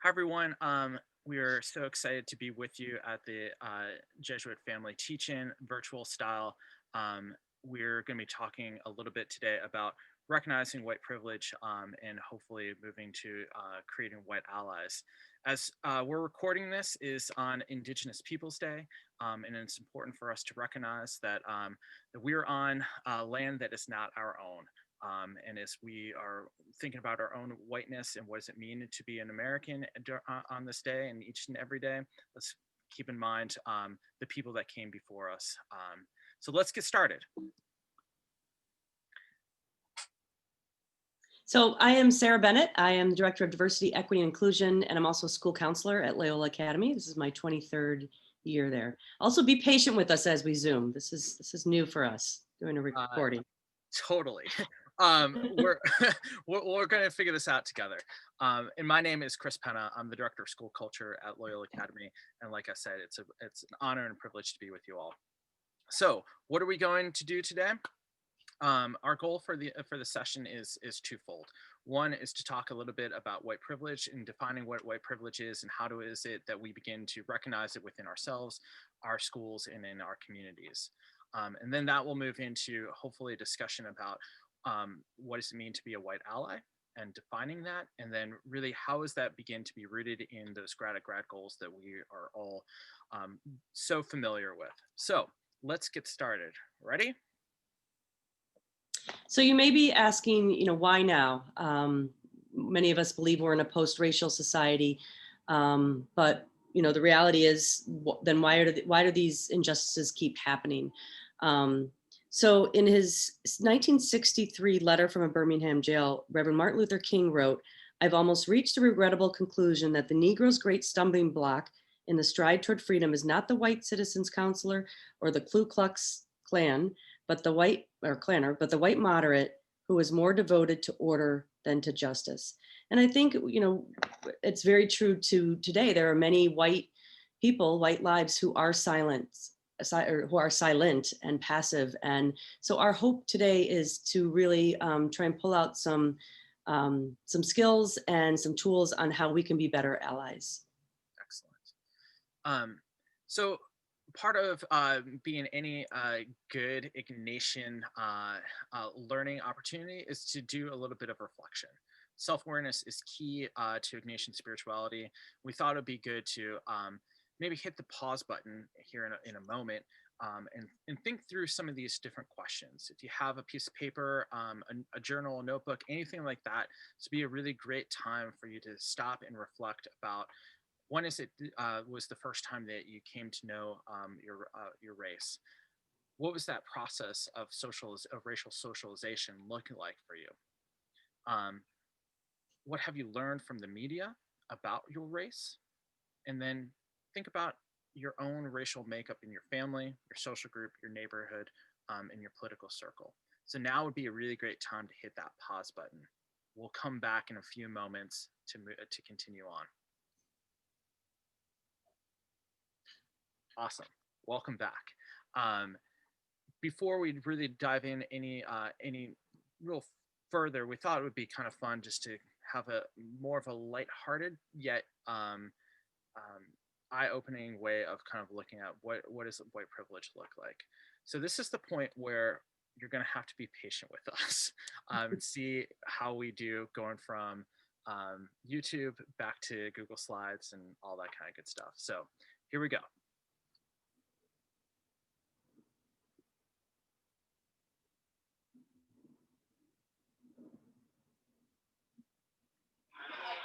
Hi, everyone. We are so excited to be with you at the Jesuit Family Teach-In virtual style. We're going to be talking a little bit today about recognizing white privilege and hopefully moving to creating white allies. As we're recording this is on Indigenous Peoples Day, and it's important for us to recognize that we're on land that is not our own. And as we are thinking about our own whiteness and what does it mean to be an American on this day and each and every day, let's keep in mind the people that came before us. So let's get started. So I am Sarah Bennett. I am the Director of Diversity, Equity, and Inclusion, and I'm also a school counselor at Loyola Academy. This is my 23rd year there. Also be patient with us as we Zoom. This is new for us, doing a recording. Totally. We're we're going to figure this out together. And my name is Chris Penna. I'm the Director of School Culture at Loyola Academy. And like I said, it's an honor and a privilege to be with you all. So what are we going to do today? Our goal for the session is twofold. One is to talk a little bit about white privilege and defining what white privilege is and how is it that we begin to recognize it within ourselves, our schools, and in our communities. And then that will move into hopefully a discussion about what does it mean to be a white ally and defining that, and then really how does that begin to be rooted in those grad goals that we are all so familiar with. So let's get started. Ready? So you may be asking, why now? Many of us believe we're in a post-racial society, but the reality is, then why do these injustices keep happening? So in his 1963 letter from a Birmingham jail, Reverend Martin Luther King wrote, "I've almost reached the regrettable conclusion that the Negro's great stumbling block in the stride toward freedom is not the white citizens counselor or the Ku Klux Klan, but the white moderate who is more devoted to order than to justice." And I think, it's very true to today. There are many white people, white lives who are silent and passive. And so our hope today is to really try and pull out some skills and some tools on how we can be better allies. Excellent. So part of being any good Ignatian learning opportunity is to do a little bit of reflection. Self-awareness is key to Ignatian spirituality. We thought it'd be good to maybe hit the pause button here in a moment and think through some of these different questions. If you have a piece of paper, a journal, a notebook, anything like that, this would be a really great time for you to stop and reflect about when is it was the first time that you came to know your race? What was that process of racial socialization looking like for you? What have you learned from the media about your race? And then think about your own racial makeup in your family, your social group, your neighborhood, and your political circle. So now would be a really great time to hit that pause button. We'll come back in a few moments to continue on. Awesome. Welcome back. Before we really dive in any real further, we thought it would be kind of fun just to have a more of a lighthearted yet eye-opening way of kind of looking at what does white privilege look like. So this is the point where you're going to have to be patient with us and see how we do going from YouTube back to Google Slides and all that kind of good stuff. So here we go.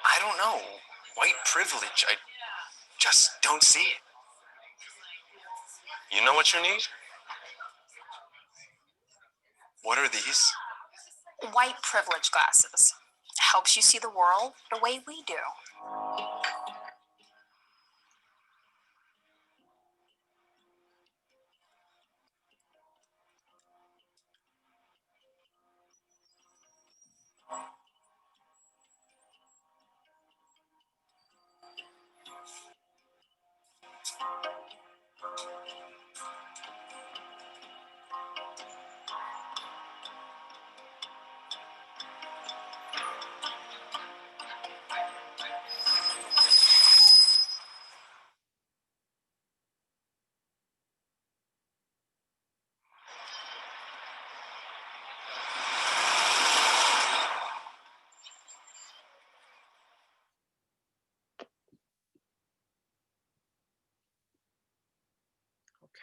I don't know. White privilege. I just don't see it. You know what you need? What are these? White privilege glasses. Helps you see the world the way we do.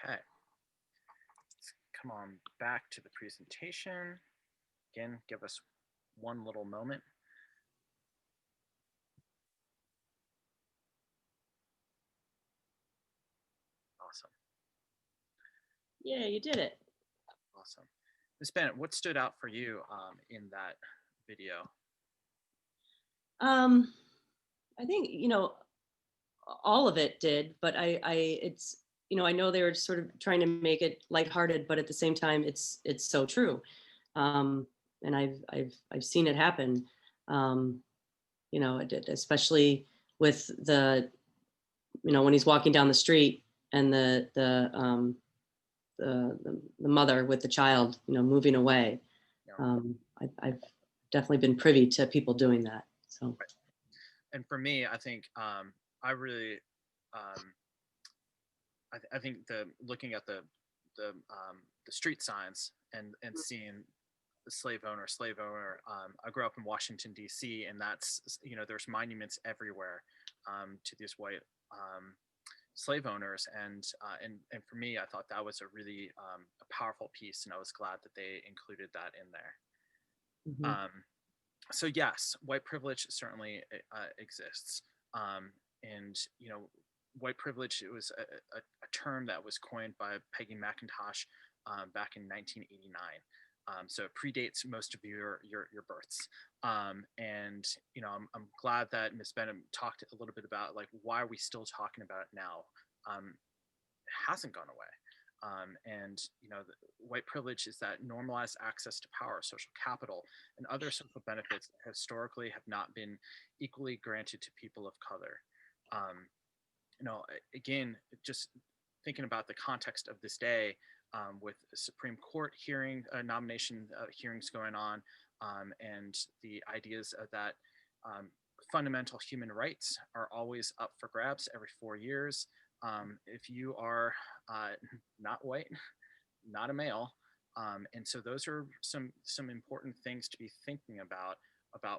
Okay, let's come on back to the presentation. Again, give us one little moment. Awesome. Yeah, you did it. Awesome. Ms. Bennett, what stood out for you in that video? I think, all of it did, but it's, I know they were sort of trying to make it lighthearted, but at the same time, it's so true. And I've seen it happen. It did, especially with when he's walking down the street and the mother with the child, moving away. Yeah. I've definitely been privy to people doing that. So. Right. And for me, I think I really, I think looking at the street signs and seeing the slave owner. I grew up in Washington D.C. and that's there's monuments everywhere to these white slave owners, and for me, I thought that was a really a powerful piece, and I was glad that they included that in there. Mm-hmm. So yes, white privilege certainly exists, and white privilege, it was a term that was coined by Peggy McIntosh back in 1989. So it predates most of your births, and I'm glad that Ms. Bennett talked a little bit about like why are we still talking about it now. It hasn't gone away. And white privilege is that normalized access to power, social capital, and other social benefits that historically have not been equally granted to people of color. Again, just thinking about the context of this day, with the Supreme Court hearing nomination hearings going on, and the ideas of that fundamental human rights are always up for grabs every 4 years. If you are not white, not a male, and so those are some important things to be thinking about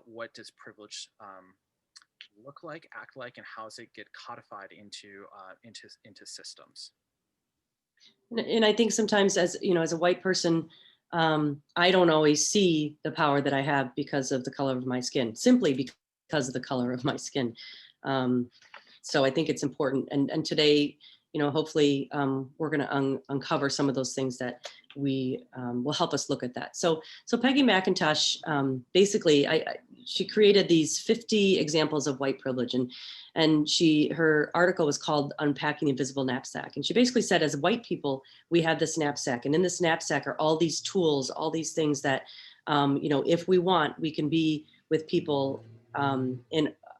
what does privilege look like, act like, and how does it get codified into systems. And I think sometimes as a white person, I don't always see the power that I have because of the color of my skin, simply because of the color of my skin. So I think it's important. And today, hopefully we're going to uncover some of those things that we will help us look at that. So Peggy McIntosh, basically, she created these 50 examples of white privilege, and her article was called Unpacking the Invisible Knapsack. And she basically said, as white people, we have this knapsack, and in this knapsack are all these tools, all these things that, if we want, we can be with people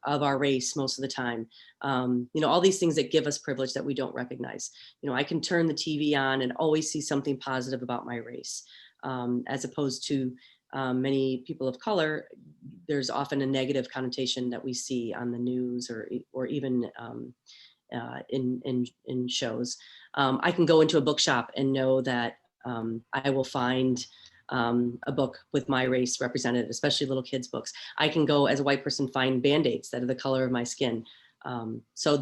of our race most of the time. All these things that give us privilege that we don't recognize. I can turn the TV on and always see something positive about my race, as opposed to many people of color. There's often a negative connotation that we see on the news or even in shows. I can go into a bookshop and know that I will find a book with my race represented, especially little kids' books. I can go as a white person find Band-Aids that are the color of my skin. So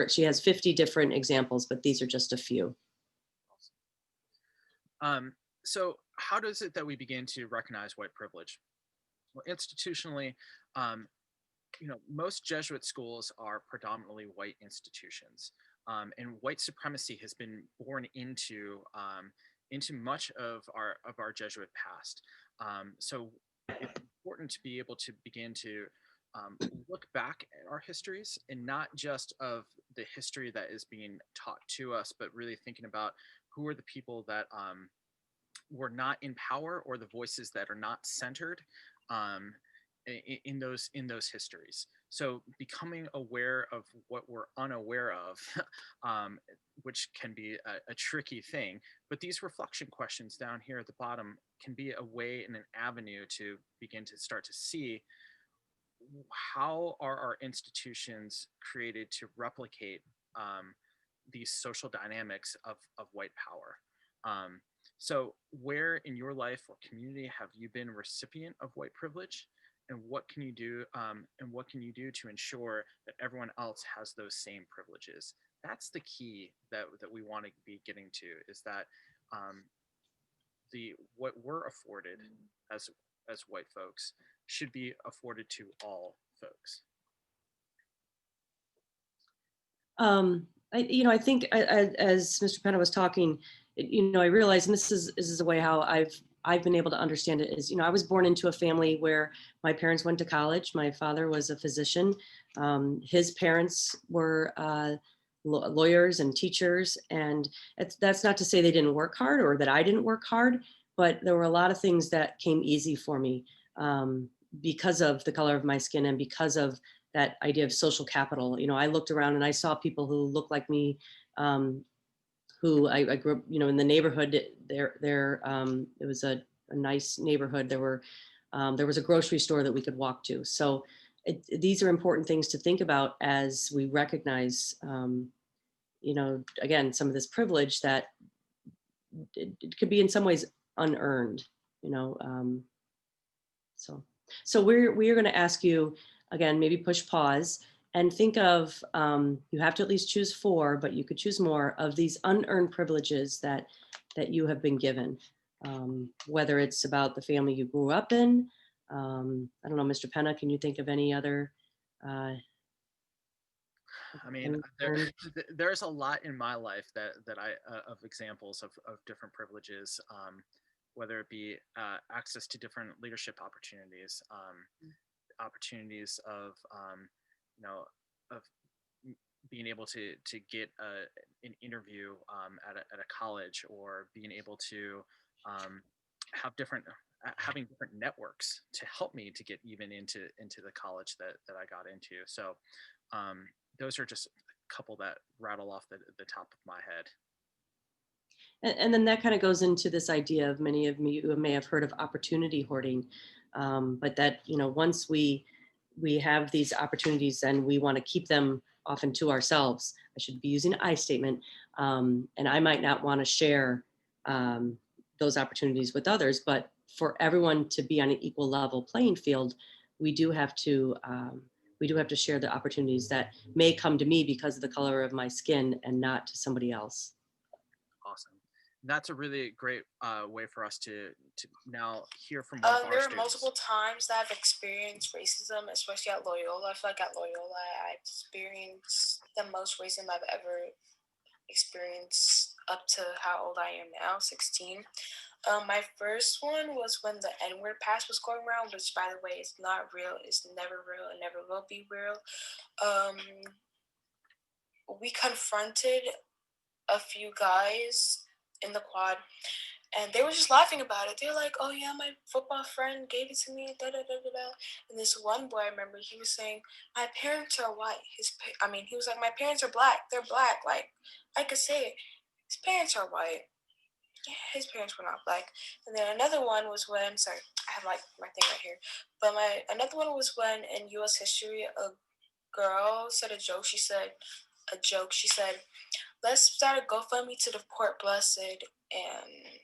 she has 50 different examples, but these are just a few. So how does it that we begin to recognize white privilege? Well, institutionally, most Jesuit schools are predominantly white institutions, and white supremacy has been born into much of our Jesuit past. So it's important to be able to begin to look back at our histories, and not just of the history that is being taught to us, but really thinking about who are the people that were not in power, or the voices that are not centered in those histories. So becoming aware of what we're unaware of, which can be a tricky thing, but these reflection questions down here at the bottom can be a way and an avenue to begin to start to see how are our institutions created to replicate these social dynamics of white power. So where in your life or community have you been a recipient of white privilege, and what can you do to ensure that everyone else has those same privileges that's the key that we want to be getting to, is that what we're afforded as white folks should be afforded to all folks. I think as Mr. Penna was talking, I realized, and this is a way how I've been able to understand it, is, I was born into a family where my parents went to college. My father was a physician. His parents were lawyers and teachers. And that's not to say they didn't work hard or that I didn't work hard, but there were a lot of things that came easy for me because of the color of my skin and because of that idea of social capital. I looked around and I saw people who looked like me, who I grew up, in the neighborhood. It was a nice neighborhood. There was a grocery store that we could walk to. So these are important things to think about as we recognize, again, some of this privilege that it could be in some ways unearned, so we are going to ask you again, maybe push pause and think of, you have to at least choose 4, but you could choose more of these unearned privileges that you have been given, whether it's about the family you grew up in. I don't know, Mr. Penna, can you think of any other? I mean, there's a lot in my life that I of examples of different privileges, whether it be access to different leadership opportunities, opportunities of of being able to get an interview at a college, or being able to having different networks to help me to get even into the college that I got into. So those are just a couple that rattle off the top of my head. And then that kind of goes into this idea of many of you may have heard of opportunity hoarding, but that, once we have these opportunities and we want to keep them often to ourselves. I should be using an I statement, and I might not want to share those opportunities with others, but for everyone to be on an equal level playing field, we do have to share the opportunities that may come to me because of the color of my skin and not to somebody else. Awesome. That's a really great way for us to now hear from one of our there students. are multiple times that I've experienced racism, especially at Loyola. I feel like at Loyola, I've experienced the most racism I've ever experienced up to how old I am now, 16. My first one was when the N-word pass was going around, which, by the way, is not real. It's never real. It never will be real. We confronted a few guys in the quad, and they were just laughing about it. They were like, "Oh yeah, my football friend gave it to me." Da da da da da. And this one boy, I remember, he was saying, "My parents are white." He was like, "My parents are black. They're black. Like, I could say it. His parents are white." Yeah, his parents were not black. And then another one was when, sorry, I have like my thing right here. But another one was when in U.S. history, a girl said a joke. She said, "Let's start a GoFundMe to the Port Blessed." And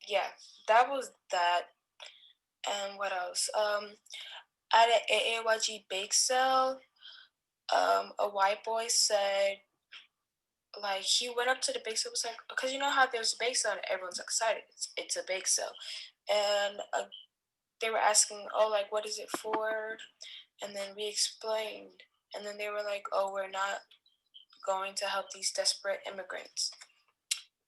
yeah, that was that. And what else? At an AAYG bake sale, a white boy said, like, he went up to the bake sale, was like, because you know how there's a bake sale and everyone's excited. It's a bake sale. And they were asking, "Oh, like, what is it for?" And then we explained. And then they were like, "Oh, we're not going to help these desperate immigrants."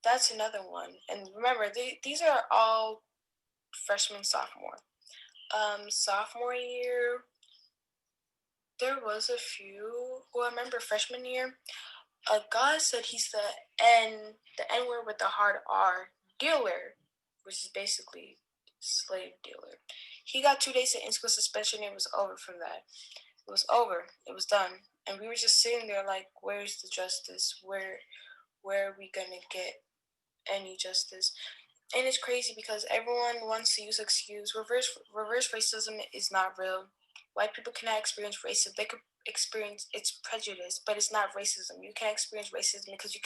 That's another one. And remember, these are all freshman, sophomore. Sophomore year, there was a few. Well, I remember freshman year, a guy said he's the N word with the hard R dealer, which is basically slave dealer. He got 2 days of in-school suspension. It was over from that. It was over. It was done. And we were just sitting there like, where's the justice? Where are we gonna get any justice? And it's crazy because everyone wants to use excuse. Reverse racism is not real. White people cannot experience racism. They could experience it's prejudice, but it's not racism. You can't experience racism because you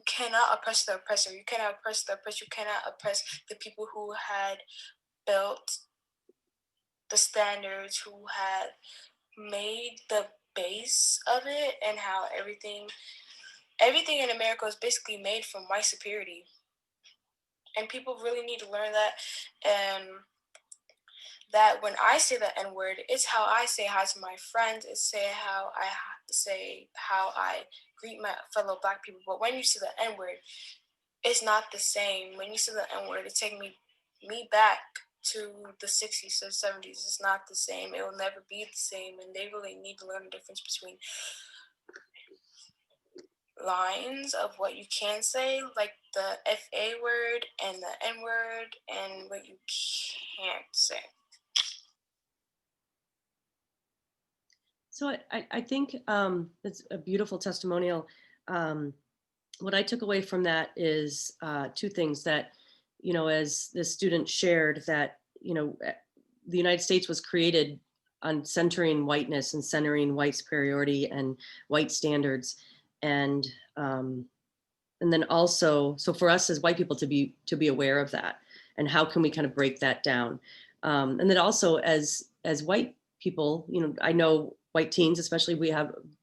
cannot oppress the oppressor. You cannot oppress the oppressed. You cannot oppress the people who had built the standards, who had made the base of it, and how everything everything in America is basically made from white superiority. And people really need to learn that. And that when I say the N word, it's how I say hi to my friends. It's how I greet my fellow Black people. But when you say the N word, it's not the same. When you say the N word, it takes me back to the 60s or 70s. It's not the same. It will never be the same. And they really need to learn the difference between lines of what you can say, like the FA word and the N word, and what you can't say. So I think it's a beautiful testimonial. What I took away from that is two things that, as this student shared, that, the United States was created on centering whiteness and centering white superiority and white standards. And then also, so for us as white people to be aware of that, and how can we kind of break that down? And then also as white people, I know white teens, especially,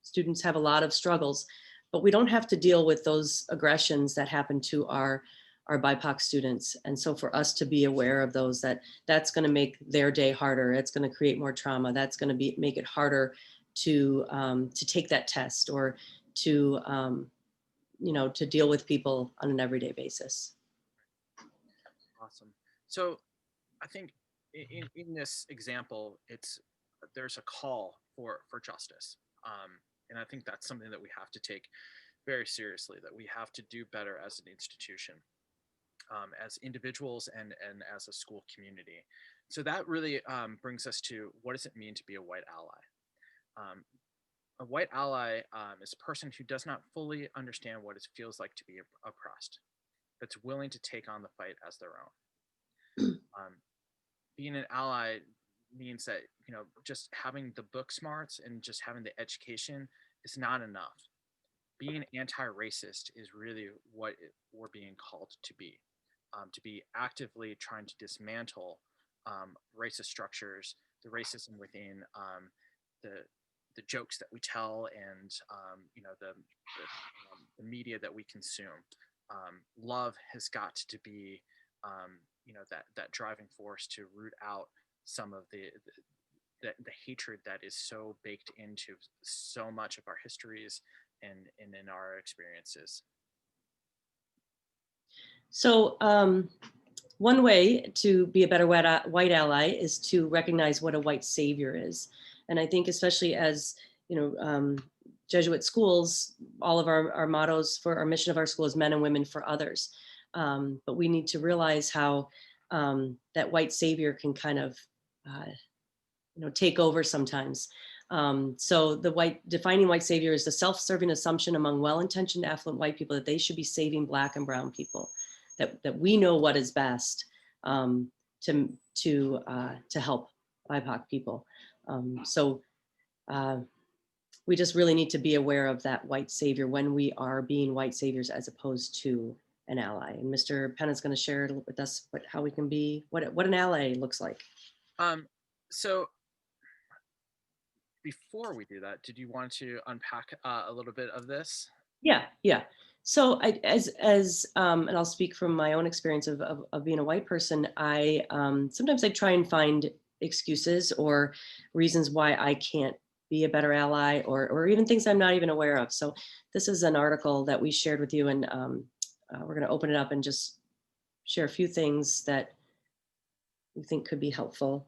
students have a lot of struggles, but we don't have to deal with those aggressions that happen to our BIPOC students. And so for us to be aware of those, that's going to make their day harder. It's going to create more trauma. That's going to make it harder to take that test, or to to deal with people on an everyday basis. Awesome. So I think in this example, there's a call for justice. And I think that's something that we have to take very seriously, that we have to do better as an institution, as individuals, and as a school community. So that really brings us to, what does it mean to be a white ally? A white ally is a person who does not fully understand what it feels like to be oppressed, but's willing to take on the fight as their own. Being an ally means that, just having the book smarts and just having the education is not enough. Being anti-racist is really what we're being called to be actively trying to dismantle racist structures, the racism within the jokes that we tell, and the media that we consume. Love has got to be that driving force to root out some of the hatred that is so baked into so much of our histories and in our experiences. So one way to be a better white ally is to recognize what a white savior is. And I think especially as, Jesuit schools, all of our mottos for our mission of our school is men and women for others. But we need to realize how that white savior can kind of, take over sometimes. So defining white savior is the self-serving assumption among well-intentioned affluent white people that they should be saving Black and brown people, that we know what is best to help BIPOC people. So we just really need to be aware of that white savior when we are being white saviors as opposed to an ally. And Mr. Penn is going to share with us how we can be, what an ally looks like. So before we do that, did you want to unpack a little bit of this? Yeah. So and I'll speak from my own experience of being a white person, I sometimes I try and find excuses or reasons why I can't be a better ally, or even things I'm not even aware of. So this is an article that we shared with you, and we're going to open it up and just share a few things that we think could be helpful.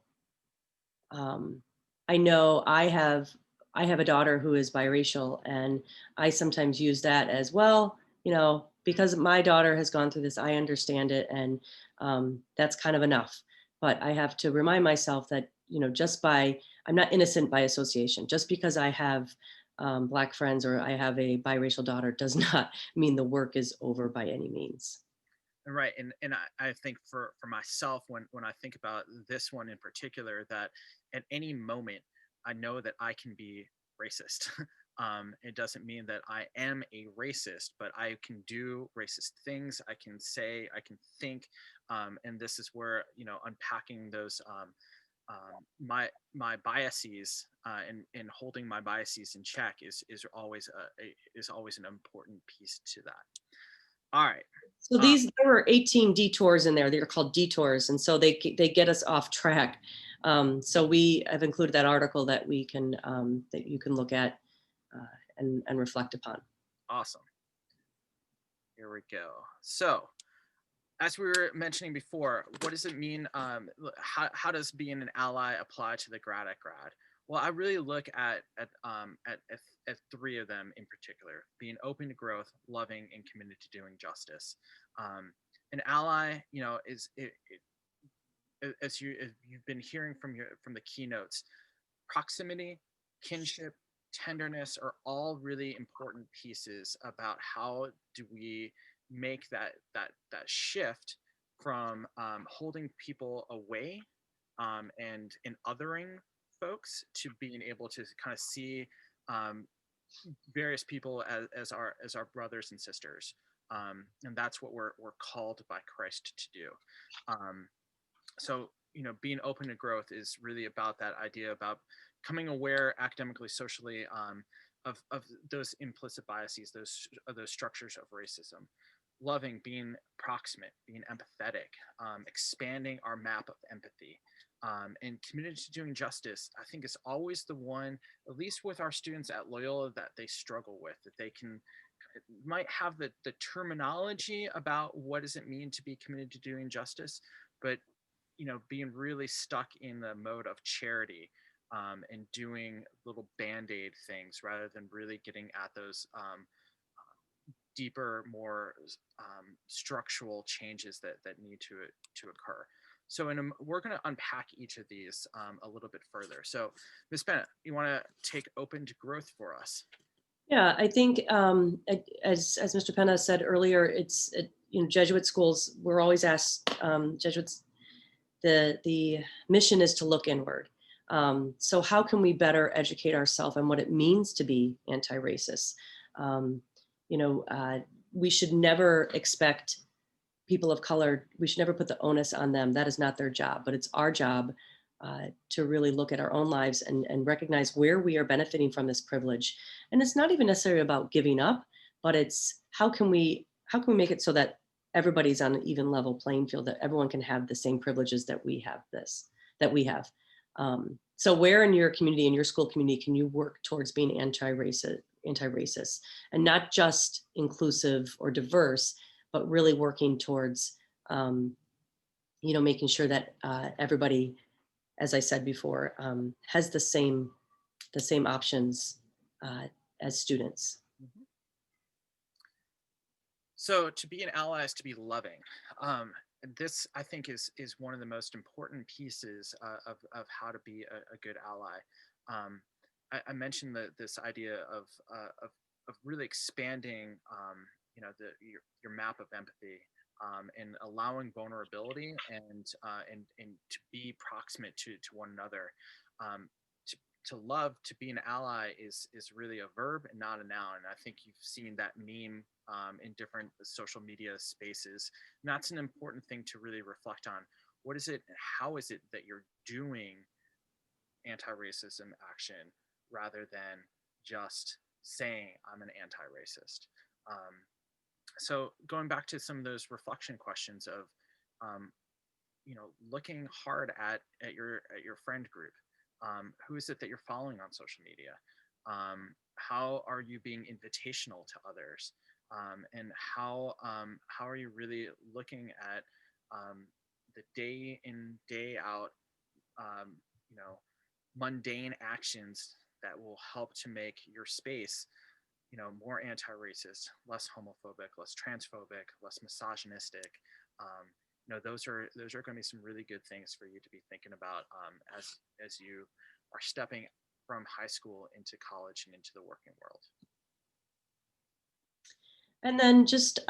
I know I have a daughter who is biracial, and I sometimes use that as well, because my daughter has gone through this, I understand it, and that's kind of enough. But I have to remind myself that, I'm not innocent by association. Just because I have Black friends or I have a biracial daughter does not mean the work is over by any means. Right. And I think for myself, when I think about this one in particular, that at any moment, I know that I can be racist. It doesn't mean that I am a racist, but I can do racist things. I can say, I can think. And this is where, unpacking those my biases and holding my biases in check is always an important piece to that. All right. So there were 18 detours in there. They're called detours, and so they get us off track. So we have included that article that we can that you can look at and reflect upon. Awesome. Here we go. So, as we were mentioning before, what does it mean? How does being an ally apply to the grad at grad? Well, I really look at three of them in particular: being open to growth, loving, and committed to doing justice. An ally, you know, as you've been hearing from the keynotes, proximity, kinship, tenderness are all really important pieces about how do we make that shift from holding people away and othering folks to being able to kind of see various people as our brothers and sisters, and that's what we're called by Christ to do. So, you know, being open to growth is really about that idea about becoming aware academically, socially, of those implicit biases, those structures of racism. Loving, being proximate, being empathetic, expanding our map of empathy, and committed to doing justice. I think is always the one, at least with our students at Loyola, that they struggle with, that they might have the terminology about what does it mean to be committed to doing justice, but you know, being really stuck in the mode of charity and doing little band-aid things rather than really getting at those deeper, more structural changes that need to occur. So we're going to unpack each of these a little bit further. So Ms. Bennett, you want to take open to growth for us? Yeah, I think as Mr. Penna said earlier, you know, Jesuit schools, we're always asked, Jesuits, the mission is to look inward. So how can we better educate ourselves on what it means to be anti-racist? You know, we should never expect people of color, we should never put the onus on them. That is not their job, but it's our job to really look at our own lives and recognize where we are benefiting from this privilege. And it's not even necessarily about giving up, but it's how can we make it so that everybody's on an even level playing field, that everyone can have the same privileges that we have. So where in your community, in your school community, can you work towards being anti-racist and not just inclusive or diverse, but really working towards, you know, making sure that everybody, as I said before, has the same options as students. Mm-hmm. So to be an ally is to be loving. This, I think, is one of the most important pieces of how to be a good ally. I mentioned this idea of really expanding, you know, your map of empathy, and allowing vulnerability and to be proximate to one another. To love, to be an ally is really a verb and not a noun. And I think you've seen that meme in different social media spaces. And that's an important thing to really reflect on. What is it, how is it that you're doing anti-racism action rather than just saying I'm an anti-racist? So going back to some of those reflection questions of, you know, looking hard at your friend group. Who is it that you're following on social media? How are you being invitational to others? And how are you really looking at the day in, day out, you know, mundane actions that will help to make your space, you know, more anti-racist, less homophobic, less transphobic, less misogynistic. You know, those are going to be some really good things for you to be thinking about as you are stepping from high school into college and into the working world. And then just,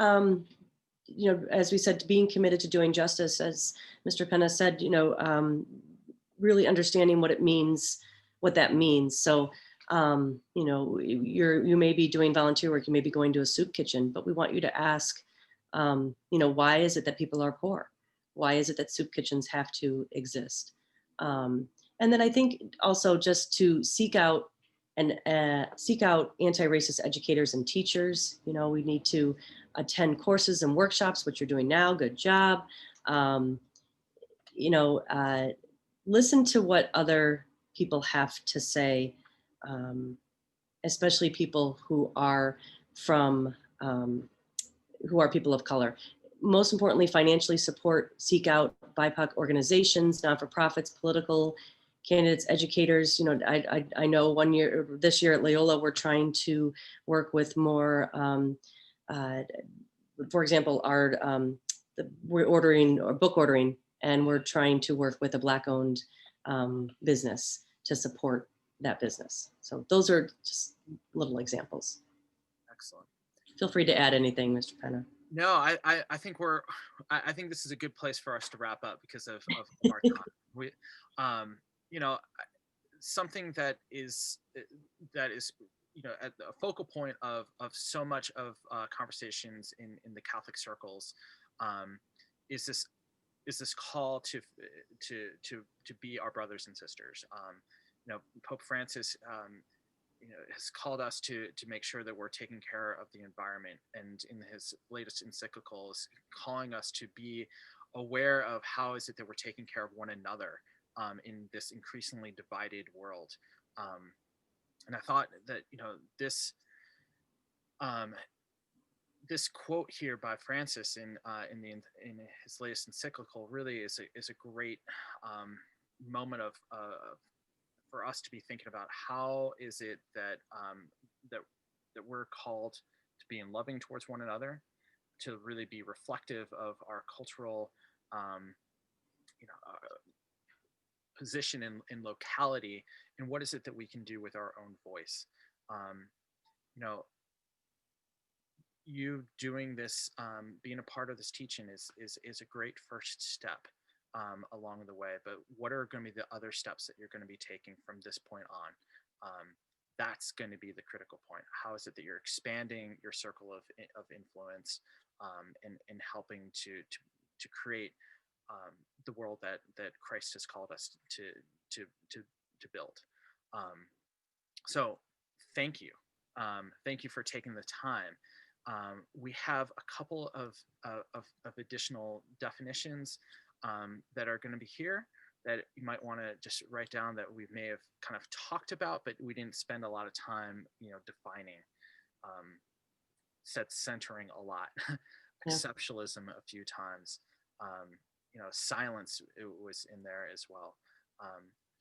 you know, as we said, being committed to doing justice, as Mr. Penna said, you know, really understanding what it means, what that means. So, you know, you may be doing volunteer work, you may be going to a soup kitchen, but we want you to ask, you know, why is it that people are poor? Why is it that soup kitchens have to exist? And then I think also just to seek out anti-racist educators and teachers. You know, we need to attend courses and workshops, which you're doing now. Good job. Um, you know, listen to what other people have to say, especially people who are from who are people of color. Most importantly, financially support, seek out BIPOC organizations, not-for-profits, political candidates, educators. You know, I know this year at Loyola, we're trying to work with more, for example, we're ordering or book ordering, and we're trying to work with a Black-owned business to support that business. So those are just little examples. Excellent. Feel free to add anything, Mr. Penna. No, I think I think this is a good place for us to wrap up because of our time. We, you know, something that is, you know, at the focal point of so much of conversations in the Catholic circles, is this call to be our brothers and sisters. You know, Pope Francis, you know, has called us to make sure that we're taking care of the environment, and in his latest encyclical is calling us to be aware of how is it that we're taking care of one another in this increasingly divided world. And I thought that, you know, this quote here by Francis in his latest encyclical really is a great moment of for us to be thinking about how is it that that we're called to be in loving towards one another, to really be reflective of our cultural you know, position in locality, and what is it that we can do with our own voice. You know, you doing this, being a part of this teaching is a great first step along the way. But what are going to be the other steps that you're going to be taking from this point on? That's going to be the critical point. How is it that you're expanding your circle of influence, and helping to create the world that Christ has called us to build? So thank you. Thank you for taking the time. We have a couple of additional definitions that are going to be here that you might want to just write down, that we may have kind of talked about, but we didn't spend a lot of time, you know, defining. Centering a lot. Yeah. Exceptionalism a few times. You know, silence, it was in there as well.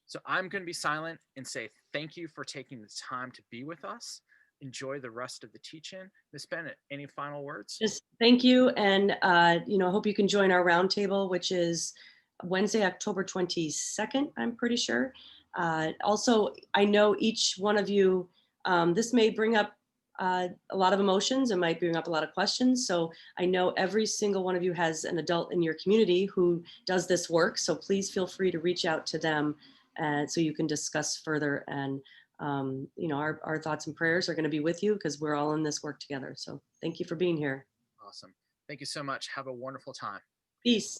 So I'm going to be silent and say thank you for taking the time to be with us. Enjoy the rest of the teach-in. Ms. Bennett, any final words? Just thank you. And, you know, I hope you can join our roundtable, which is Wednesday, October 22nd, I'm pretty sure. Also, I know each one of you, this may bring up a lot of emotions and might bring up a lot of questions. So I know every single one of you has an adult in your community who does this work. So please feel free to reach out to them so you can discuss further. And you know, our thoughts and prayers are going to be with you because we're all in this work together. So thank you for being here. Awesome. Thank you so much. Have a wonderful time. Peace.